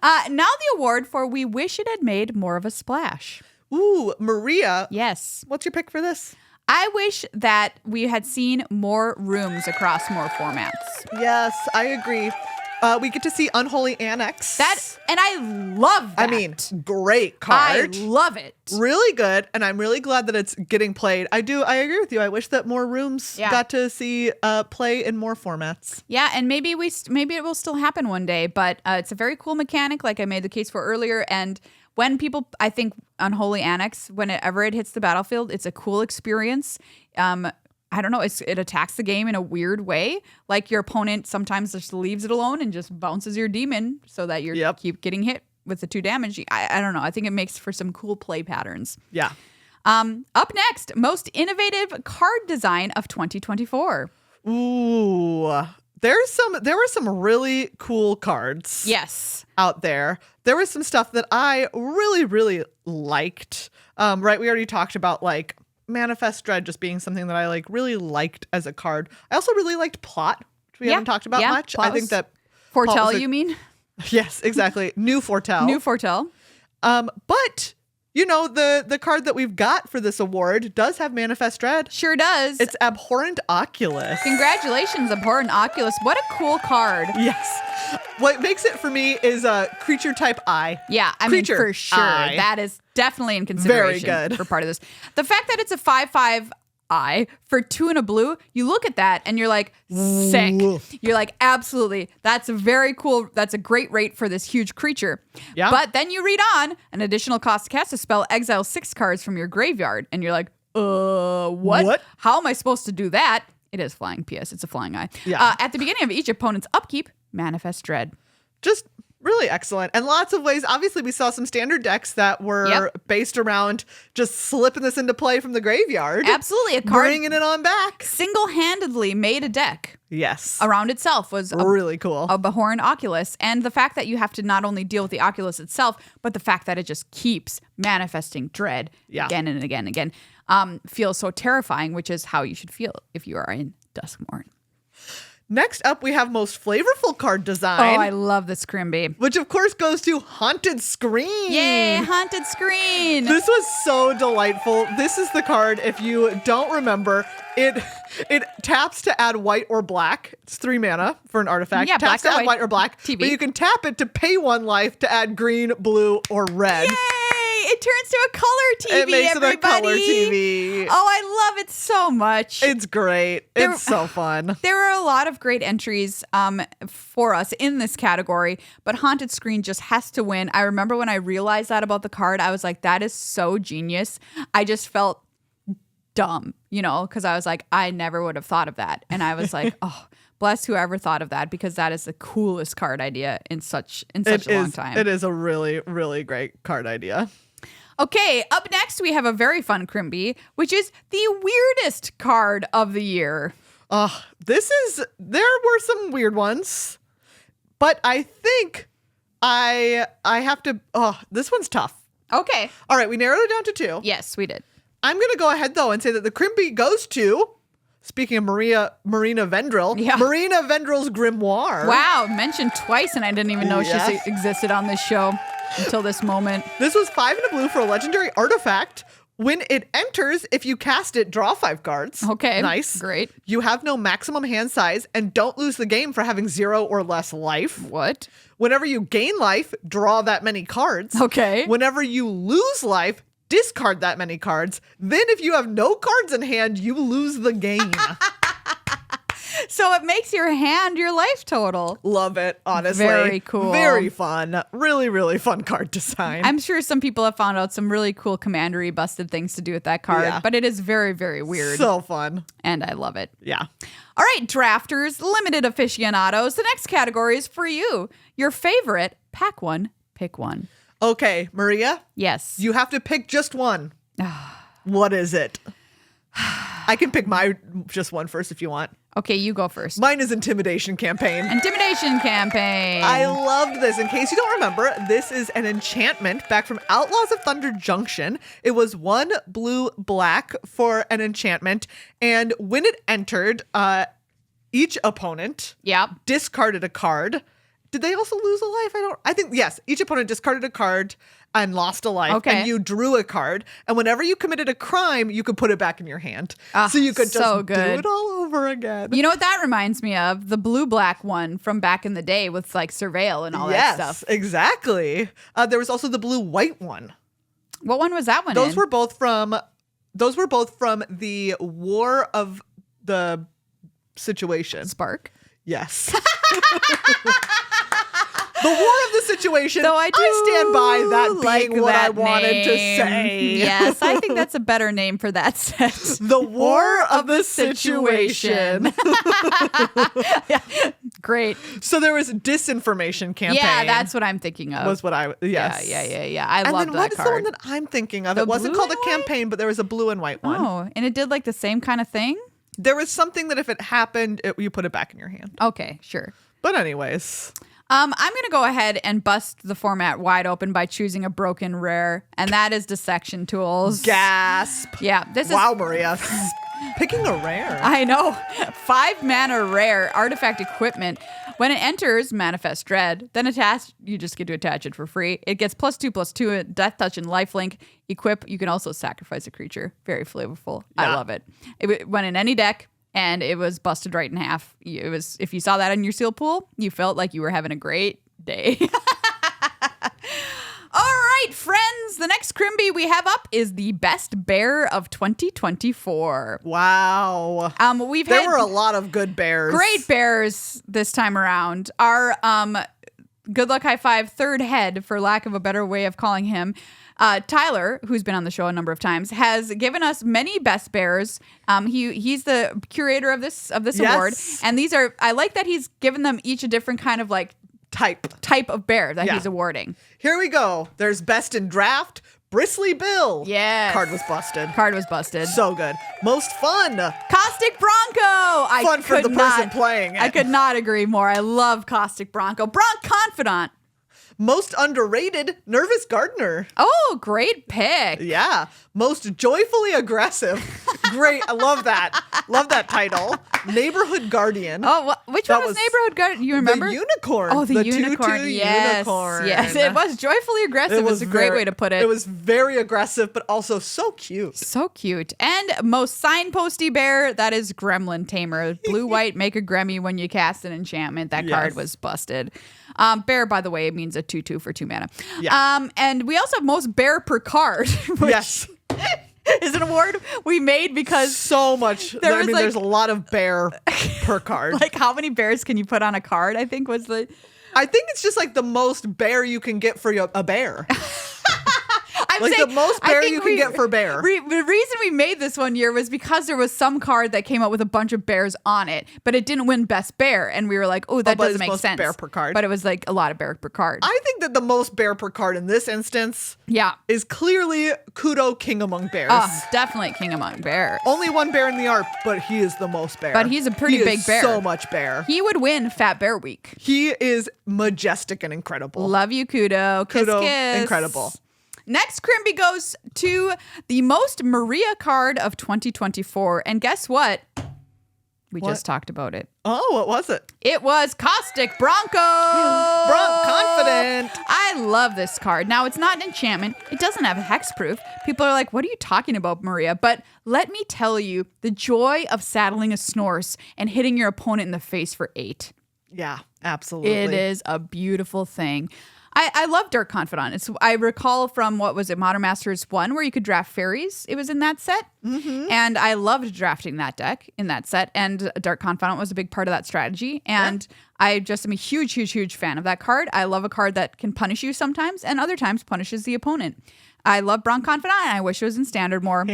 Now the award for We Wish It Had Made More of a Splash. Ooh, Maria. Yes. What's your pick for this? I wish that we had seen more rooms across more formats. Yes, I agree. We get to see Unholy Annex. And I love that. I mean, great card. I love it. Really good, and I'm really glad that it's getting played. I agree with you. I wish that more rooms got to see play in more formats. Yeah, and maybe it will still happen one day, but it's a very cool mechanic, like I made the case for earlier. And when people, I think Unholy Annex, whenever it hits the battlefield, it's a cool experience. I don't know, it attacks the game in a weird way. Like your opponent sometimes just leaves it alone and just bounces your demon so that you keep getting hit with the 2 damage. I don't know. I think it makes for some cool play patterns. Yeah. Up next, most innovative card design of 2024. Ooh. There were some really cool cards. Yes. Out there. There was some stuff that I really, really liked. Right. We already talked about like Manifest Dread just being something that I like really liked as a card. I also really liked Plot, which we haven't talked about much. I think that Foretell, you mean? Yes, exactly. New Foretell. New Foretell. But you know, the card that we've got for this award does have Manifest Dread. Sure does. It's Abhorrent Oculus. Congratulations, Abhorrent Oculus. What a cool card. Yes. What makes it for me is a creature type I. Yeah, I mean, for sure. I. That is definitely in consideration Very good. for part of this. The fact that it's a 5/5 I for 2 and a blue, you look at that and you're like, sick. You're like, absolutely. That's a very cool. That's a great rate for this huge creature. Yeah. But then you read on, an additional cost to cast a spell, exile 6 cards from your graveyard. And you're like, what? How am I supposed to do that? It is flying, PS. It's a flying eye. Yeah. At the beginning of each opponent's upkeep, Manifest Dread. Just really excellent. And lots of ways. Obviously, we saw some standard decks that were based around just slipping this into play from the graveyard. Absolutely. A card bringing it on back. Single-handedly made a deck. Yes. Around itself was really cool. A Abhorrent Oculus. And the fact that you have to not only deal with the Oculus itself, but the fact that it just keeps manifesting dread again and again and again feels so terrifying, which is how you should feel if you are in Duskmourn. Next up, we have most flavorful card design. Oh, I love this Chrimby. Which, of course, goes to Haunted Screen. Yay, Haunted Screen. This was so delightful. This is the card, if you don't remember, it taps to add white or black. It's 3 mana for an artifact. Yeah, taps to add white or black. TV. But you can tap it to pay 1 life to add green, blue, or red. Yay! It turns to a color TV, It makes everybody. it a color TV. Oh, I love it so much. It's great. It's so fun. There are a lot of great entries for us in this category, but Haunted Screen just has to win. I remember when I realized that about the card, I was like, that is so genius. I just felt dumb, you know, because I was like, I never would have thought of that. And I was like, oh, bless whoever thought of that, because that is the coolest card idea in such a long time. It is a really, really great card idea. Okay, up next we have a very fun Chrimby, which is the weirdest card of the year. There were some weird ones, but I think I have to, this one's tough. Okay. All right, we narrowed it down to 2. Yes, we did. I'm going to go ahead, though, and say that the Chrimby goes to, speaking of Marina Vendrill, Marina Vendrill's Grimoire. Wow, mentioned twice, and I didn't even know she existed on this show until this moment. This was 5 and a blue for a legendary artifact. When it enters, if you cast it, draw 5 cards. Okay. Nice. Great. You have no maximum hand size and don't lose the game for having 0 or less life. What? Whenever you gain life, draw that many cards. Okay. Whenever you lose life, discard that many cards. Then if you have no cards in hand, you lose the game. So it makes your hand your life total. Love it, honestly. Very cool. Very fun. Really, really fun card design. I'm sure some people have found out some really cool commandery busted things to do with that card, but it is very, very weird. So fun. And I love it. Yeah. All right, drafters, limited aficionados. The next category is for you. Your favorite, pack one, pick one. Okay, Maria. Yes. You have to pick just one. What is it? I can pick my just one first if you want. Okay, you go first. Mine is Intimidation Campaign. Intimidation Campaign. I loved this. In case you don't remember, this is an enchantment back from Outlaws of Thunder Junction. It was 1 blue-black for an enchantment. And when it entered, each opponent discarded a card. Did they also lose a life? I think, yes. Each opponent discarded a card and lost a life. Okay. And you drew a card. And whenever you committed a crime, you could put it back in your hand. So you could just do it all over again. You know what that reminds me of? The blue-black one from back in the day with like Surveil and all that stuff. Yes, exactly. There was also the blue-white one. What one was that one Those were both from the War of the Situation. Spark? Yes. The war of the situation. Though I stand by that like being what I that wanted to name. say. Yes, I think that's a better name for that set. The war of the situation. Yeah, great. So there was a disinformation campaign. Yeah, that's what I'm thinking of. was what I yes. Yeah. I And love then that what is the card. one that I'm thinking of? The It wasn't blue called a and white? campaign, but there was a blue and white one. Oh, and it did like the same kind of thing? There was something that if it happened, you put it back in your hand. Okay, sure. But anyways, I'm going to go ahead and bust the format wide open by choosing a broken rare, and that is Dissection Tools. gasp. Yeah, this Wow, is... Maria. Picking a rare. I know. 5 mana rare artifact equipment. When it enters Manifest Dread, then you just get to attach it for free. It gets +2/+2, Death Touch and Lifelink. Equip, you can also sacrifice a creature. Very flavorful. I Yeah. love it. It went in any deck, and it was busted right in half. It was, if you saw that in your seal pool, you felt like you were having a great day. All right, friends. The next Chrimby we have up is the best bear of 2024. Wow. There were a lot of good bears. great bears this time around. Our Good Luck High Five third head, for lack of a better way of calling him, Tyler, who's been on the show a number of times, has given us many best bears. He's the curator of this Yes. award, and these are. I like that he's given them each a different kind of like type of bear that Yeah. he's awarding. Here we go. There's best in draft, Bristly Bill. Yes. Card was busted. Card was busted. So good. Most fun. Caustic Bronco. Fun for the person playing it. I could not agree more. I love Caustic Bronco. Bronc Confidant. Most underrated, Nervous Gardener. Oh, great pick. Yeah. Most joyfully aggressive. Great. I love that. Love that title. Neighborhood Guardian. Oh, which That one was was Neighborhood Guard? You remember? The unicorn. Oh, the 2/2 unicorn. Yes. unicorn. Yes, it was joyfully aggressive. It was a great way to put it. It was very aggressive, but also so cute. So cute. And most signposty bear, that is Gremlin Tamer. Blue-white, make a Gremmy when you cast an enchantment. That card Yes. was busted. Bear, by the way, means a 2/2 for 2 mana. Yeah. And we also have most bear per card, which Yes. is an award we made because So much. There was, like- there's a lot of bear per card. like how many bears can you put on a card, I think was the... I think it's just like the most bear you can get for a bear. I'm Like saying, the most I bear think you can get for bear. The reason we made this one year was because there was some card that came out with a bunch of bears on it, but it didn't win best bear, and we were like, "Oh, that but doesn't it's make most sense." bear per card. But it was like a lot of bear per card. I think that the most bear per card in this instance Yeah, is clearly Kudo King Among Bears. definitely King Among Bears. Only one bear in the art, but he is the most bear. But he's a pretty He big is bear. So much bear. He would win Fat Bear Week. He is majestic and incredible. Love you, Kudo. Kiss, Kudo, kiss. incredible. Next, Chrimby goes to the most Maria card of 2024, and guess what? We What? just talked about it. Oh, what was it? It was Caustic Bronco. Bronc Confident. I love this card. Now, it's not an enchantment. It doesn't have hexproof. People are like, what are you talking about, Maria? But let me tell you, the joy of saddling a Snorse and hitting your opponent in the face for 8. Yeah, absolutely. It is a beautiful thing. I love Dark Confidant. I recall from, what was it, Modern Masters 1, where you could draft fairies. It was in that set. Mm-hmm. And I loved drafting that deck in that set. And Dark Confidant was a big part of that strategy. And I just am a huge, huge, huge fan of that card. I love a card that can punish you sometimes and other times punishes the opponent. I love Bronc Confidant, and I wish it was in Standard more.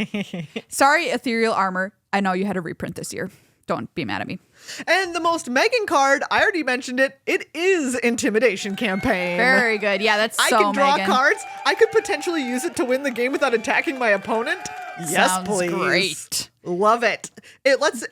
Sorry, Ethereal Armor. I know you had a reprint this year. Don't be mad at me. And the most Megan card, I already mentioned it. It is Intimidation Campaign. Very good. Yeah, that's I so can draw Megan. cards. I could potentially use it to win the game without attacking my opponent. Yes, Sounds please. great. Love it. It lets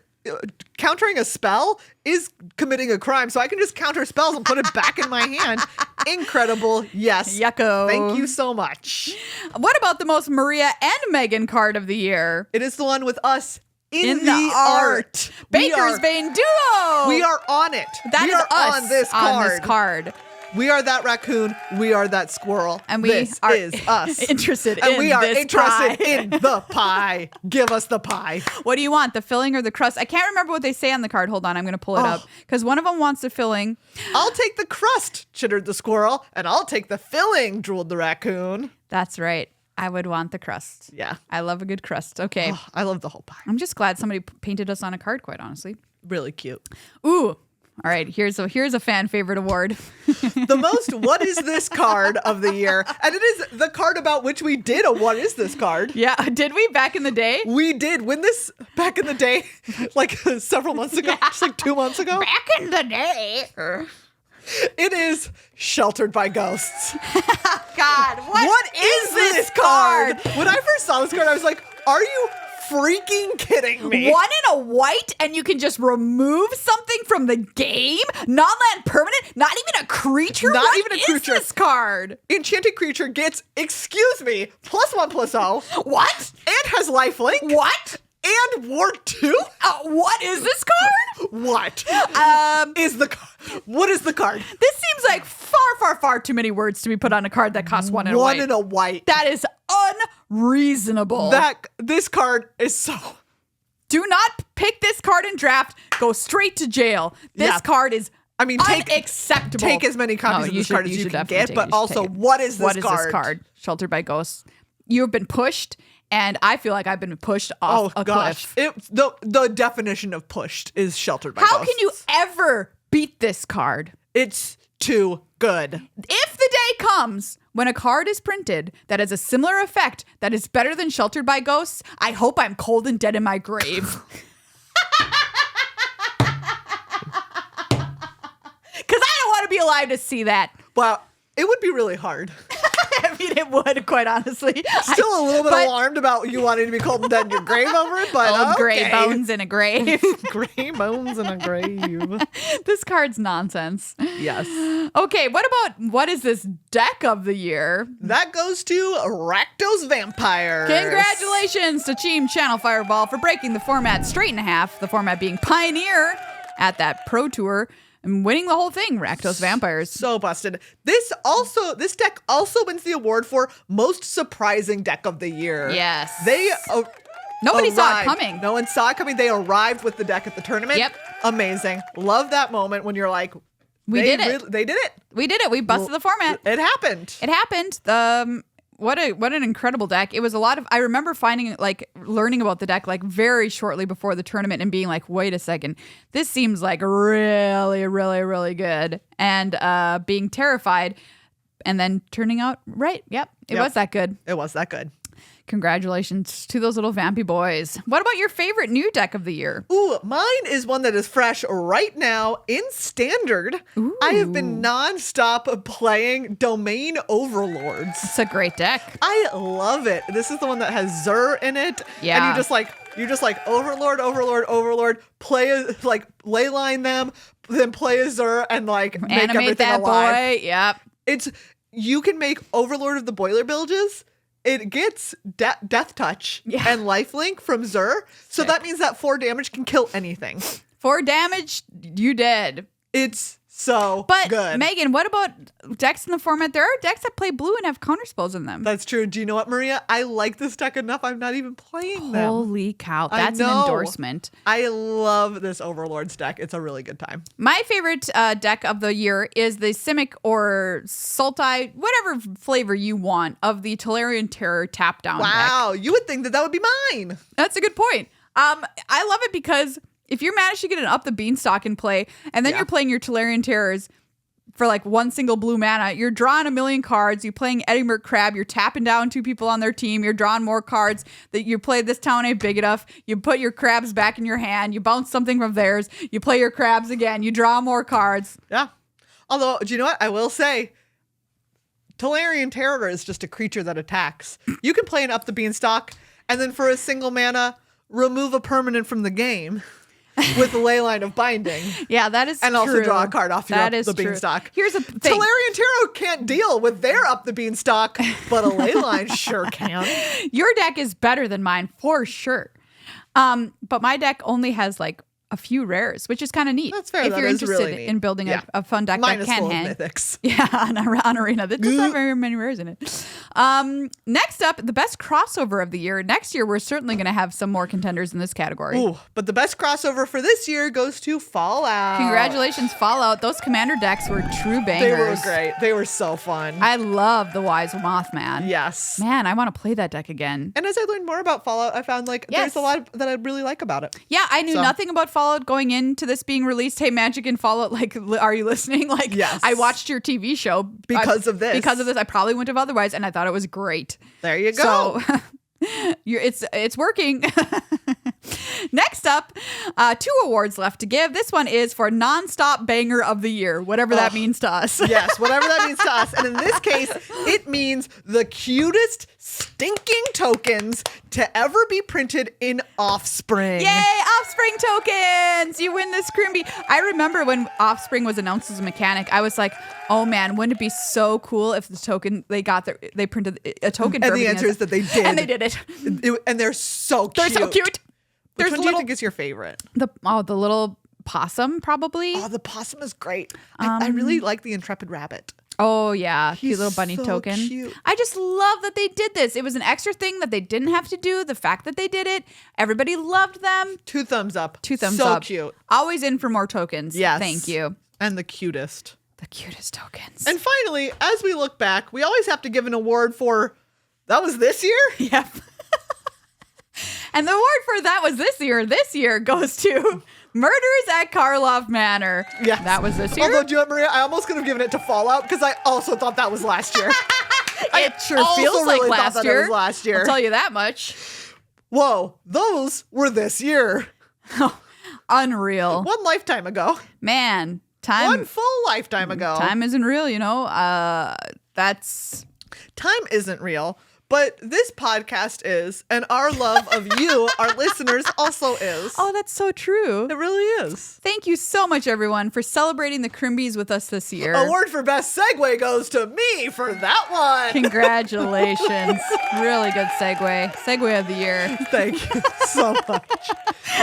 countering a spell is committing a crime, so I can just counter spells and put it back in my hand. Incredible. Yes. Yucko. Thank you so much. What about the most Maria and Megan card of the year? It is the one with us in the art. We Baker's are- Bane Duo. We are on it. That we is are us on this card. We are that raccoon. We are that squirrel. And we this are is us. interested and in we are this interested pie. in the pie. Give us the pie. What do you want, the filling or the crust? I can't remember what they say on the card. Hold on, I'm going to pull it up. Because one of them wants the filling. I'll take the crust, chittered the squirrel, and I'll take the filling, drooled the raccoon. That's right. I would want the crust. Yeah. I love a good crust. Okay. Oh, I love the whole pie. I'm just glad somebody painted us on a card, quite honestly. Really cute. Ooh, All right, here's a fan favorite award. The most what is this card of the year. And it is the card about which we did a what is this card. Yeah, did we back in the day? We did win this back in the day, like several months ago, just like 2 months ago. Back in the day. It is Sheltered by Ghosts. God, What is this card? When I first saw this card, I was like, are you freaking kidding me? One in a white, and you can just remove something from the game? Non-land permanent? Not even a creature? Not What even a is creature. this card? Enchanted creature gets, excuse me, +1/+0. What? And has lifelink. What? And Ward 2? What is this card? What is the card? What is the card? This seems like far too many words to be put on a card that costs one in a white. One in a white. That is unreasonable. This card is so... Do not pick this card in draft. Go straight to jail. This card is unacceptable. Take as many copies of this card as you can get, but also, what is this card? What is this card? Sheltered by Ghosts. You have been pushed, and I feel like I've been pushed off a cliff. The definition of pushed is Sheltered by Ghosts. How can you ever beat this card? It's too good. If the day comes when a card is printed that has a similar effect that is better than Sheltered by Ghosts, I hope I'm cold and dead in my grave. Because I don't want to be alive to see that. Well, it would be really hard. I mean, it would, quite honhonestly. Still a little bit alarmed about you wanting to be cold and dead in your grave over it, but old okay. gray bones in a grave. Gray bones in a grave. This card's nonsense. Yes. Okay, what is this deck of the year? That goes to Rakdos Vampires. Congratulations to Team Channel Fireball for breaking the format straight in half, the format being pioneer at that Pro Tour and winning the whole thing, Rakdos Vampires. So busted. This deck also wins the award for most surprising deck of the year. Yes. Nobody saw it coming. No one saw it coming. They arrived with the deck at the tournament. Yep. Amazing. Love that moment when you're like, They did it. We did it. We busted the format. It happened. It happened. What an incredible deck. It was I remember learning about the deck like very shortly before the tournament and being like, wait a second, this seems like really, really, really good. And being terrified and then turning out right. Yep. It was that good. It was that good. Congratulations to those little vampy boys. What about your favorite new deck of the year? Ooh, mine is one that is fresh right now in Standard. Ooh. I have been nonstop playing Domain Overlords. It's a great deck. I love it. This is the one that has Zur in it. Yeah. And you just like Overlord, leyline them, then play a Zur and like make Animate everything that alive. boy. Yep. You can make Overlord of the Boiler Bilges. It gets Death Touch and Lifelink from Zur. So that means that 4 damage can kill anything. 4 damage, you dead. It's so good. Megan, what about decks in the format? There are decks that play blue and have counterspells in them. That's true. Do you know what, Maria? I like this deck enough. I'm not even playing them. Holy cow. That's an endorsement. I love this Overlords deck. It's a really good time. My favorite deck of the year is the Simic or Sultai, whatever flavor you want, of the Tolarian Terror tap down deck. Wow. You would think that would be mine. That's a good point. I love it because if you manage to get an Up the Beanstalk in play, and then you're playing your Tolarian Terrors for like 1 single blue mana, you're drawing 1,000,000 cards, you're playing Edinburgh Crab, you're tapping down 2 people on their team, you're drawing more cards, that you play this town ain't big enough, you put your crabs back in your hand, you bounce something from theirs, you play your crabs again, you draw more cards. Yeah. Although, do you know what? I will say, Tolarian Terror is just a creature that attacks. You can play an Up the Beanstalk, and then for a single mana, remove a permanent from the game. With the Leyline of Binding. Yeah, that is and true. And also draw a card off your Up the Beanstalk. Here's the thing. Tolarian Tarot can't deal with their Up the Beanstalk, but a Leyline sure can. Your deck is better than mine, for sure. But my deck only has like a few rares, which is kind of neat. That's fair. If you're interested really in building a fun deck Mine that is can full hang. of mythics. Yeah, on Arena. That doesn't have very many rares in it. Next up, the best crossover of the year. Next year, we're certainly going to have some more contenders in this category. Ooh, but the best crossover for this year goes to Fallout. Congratulations, Fallout. Those commander decks were true bangers. They were great. They were so fun. I love the Wise Mothman. Yes. Man, I want to play that deck again. And as I learned more about Fallout, I found there's a lot that I really like about it. Yeah, I knew nothing about Fallout followed going into this being released. Hey, Magic and Fallout, like, are you listening? Like, yes. I watched your TV show because of this. Because of this, I probably wouldn't have otherwise, and I thought it was great. There you go. So it's working. Next up, 2 awards left to give. This one is for Nonstop Banger of the Year, whatever that means to us. Yes, whatever that means to us. And in this case, it means the cutest stinking tokens to ever be printed in Offspring. Yay, Offspring tokens! You win this Chrimby. I remember when Offspring was announced as a mechanic, I was like, oh man, wouldn't it be so cool if the token they printed a token for And the answer is that they did. And they did it. And they're so cute. They're so cute. Which one do you think is your favorite? The little possum, probably. Oh, the possum is great. I really like the Intrepid Rabbit. Oh yeah, He's cute little bunny so token. cute. I just love that they did this. It was an extra thing that they didn't have to do. The fact that they did it, everybody loved them. 2 thumbs up. 2 thumbs so up. So cute. Always in for more tokens. Yes. Thank you. And the cutest. The cutest tokens. And finally, as we look back, we always have to give an award for, that was this year? Yep. And the award for that was this year goes to Murders at Karlov Manor. Yes. That was this year. Although, do you know what, Maria? I almost could have given it to Fallout because I also thought that was last year. It sure feels like last year. It was last year. I'll tell you that much. Whoa, those were this year. Unreal. 1 lifetime ago. Man, time. 1 full lifetime ago. Time isn't real, you know. Time isn't real. But this podcast is, and our love of you, our listeners, also is. Oh, that's so true. It really is. Thank you so much, everyone, for celebrating the Crimbys with us this year. Award for Best Segue goes to me for that one. Congratulations. Really good segue. Segue of the year. Thank you so much.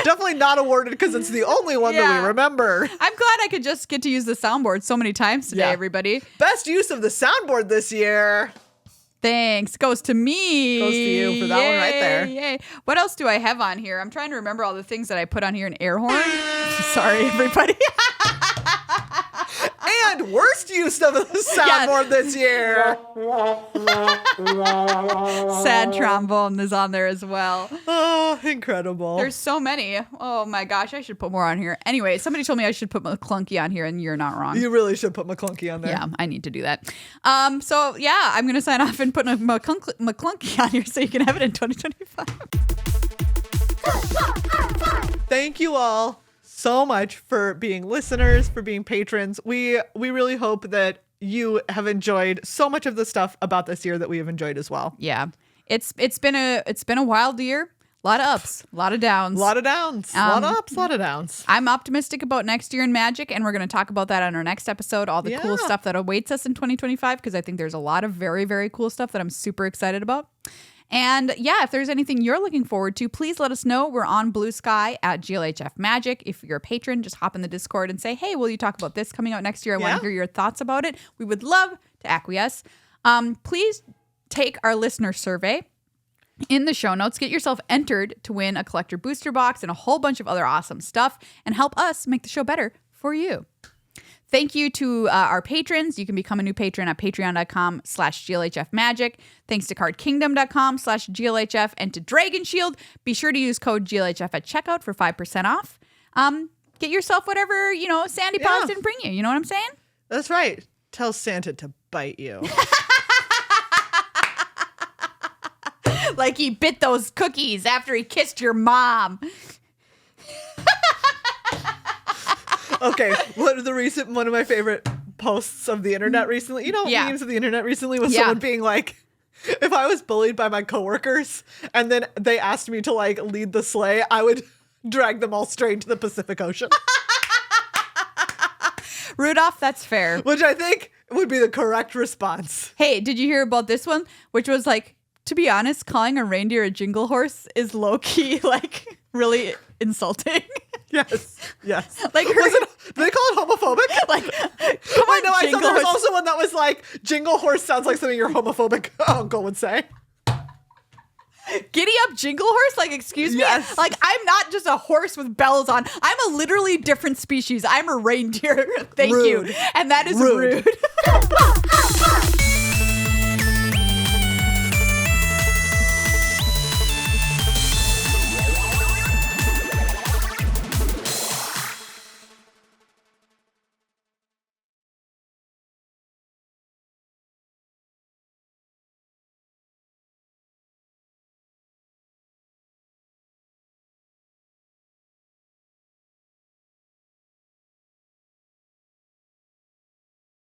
Definitely not awarded because it's the only one that we remember. I'm glad I could just get to use the soundboard so many times today, everybody. Best use of the soundboard this year. Thanks. Goes to me. Goes to you for that one right there. Yay. What else do I have on here? I'm trying to remember all the things that I put on here. An air horn. Sorry, everybody. And worst use of the soundboard this year. Sad trombone is on there as well. Oh, incredible. There's so many. Oh my gosh, I should put more on here. Anyway, somebody told me I should put McClunky on here, and you're not wrong. You really should put McClunky on there. Yeah, I need to do that. So yeah, I'm gonna sign off and put McClunky on here so you can have it in 2025. Thank you all so much for being listeners, for being patrons. We really hope that you have enjoyed so much of the stuff about this year that we have enjoyed as well. Yeah, it's been a wild year. A lot of ups, a lot of downs. A lot of downs. A lot of ups, a lot of downs. I'm optimistic about next year in Magic, and we're going to talk about that on our next episode, all the cool stuff that awaits us in 2025, because I think there's a lot of very, very cool stuff that I'm super excited about. And yeah, if there's anything you're looking forward to, please let us know. We're on Blue Sky at GLHF Magic. If you're a patron, just hop in the Discord and say, hey, will you talk about this coming out next year? I want to hear your thoughts about it. We would love to acquiesce. Please take our listener survey in the show notes. Get yourself entered to win a collector booster box and a whole bunch of other awesome stuff, and help us make the show better for you. Thank you to our patrons. You can become a new patron at patreon.com/GLHFmagic. Thanks to cardkingdom.com/GLHF and to Dragon Shield. Be sure to use code GLHF at checkout for 5% off. Get yourself whatever, Sandy Paws didn't bring you. You know what I'm saying? That's right. Tell Santa to bite you. Like he bit those cookies after he kissed your mom. Okay, one of my favorite posts of the internet recently, memes of the internet recently was someone being like, if I was bullied by my coworkers and then they asked me to lead the sleigh, I would drag them all straight to the Pacific Ocean. Rudolph, that's fair. Which I think would be the correct response. Hey, did you hear about this one? Which was to be honest, calling a reindeer a jingle horse is low-key, really insulting. Yes. Did they call it homophobic? I saw there was also one that was jingle horse sounds like something your homophobic uncle would say. Giddy up jingle horse? Excuse me? Yes. I'm not just a horse with bells on. I'm a literally different species. I'm a reindeer. Thank you. And that is rude.